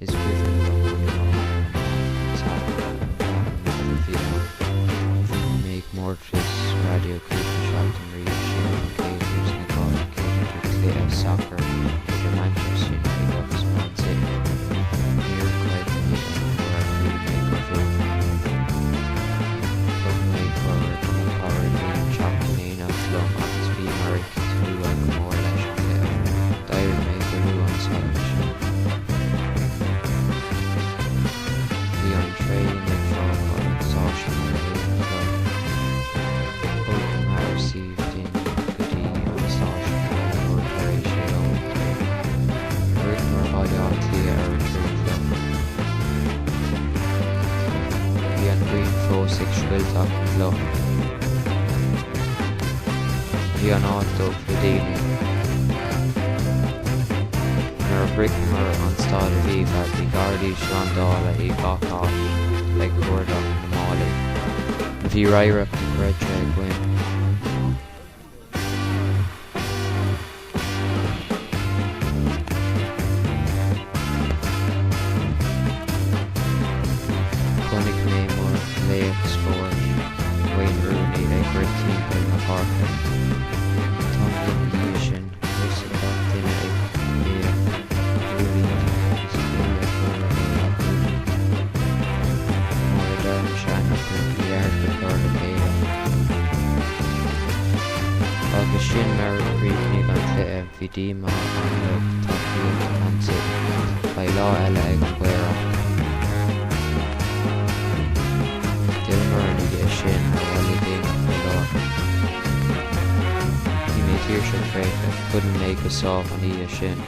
is written make mortis radio cúpla seachtain riamh sin an céadús na gáil céidir clé soccer idir Manchester United agus Man City. Níor cuid ní an chóir chuaigh go bhfuil Cumlaí chóir do an chóir bhíon seachtain éineacht lom agus bhí mar tú ag go mór leis an clé. D'éirigh mé go luú an saibhre sin. Bhí an tréim ag fáil an sáisiún mar éireann chun. Open mar received in goodie an sáisiún or tar éis sé óntair. Rinne mar baileátaí ar an trúpla. Bhí an bhríon fós ag scoilteach an bhluch. Bhí an áit dó duine. Nuair bricmar an stád a bhí bheith bhí Gardaí slandála i gach áit ag cuardach na málaí. Bhí radhracht reidre ag guim. Chonaic mé mór léamh scóir Wayne Rooney ag rith timpeall na parka. Táim linn sin chus a gach duine ag éireann Rooney agus cúile chóir é a Rooney. Mar a d'fharm seanach na dhearg go cúir le chéile. Agus sin mar a phríomhnaigh an cluiche bhí díoma an lug tacaíocht Man City beidh lá eile ag an gclárach. Dilmurnaigh é sin a bhaile déanaach go leor. Bhí mé tír sin fréiche, chuireann mé go sábh an oíche sin.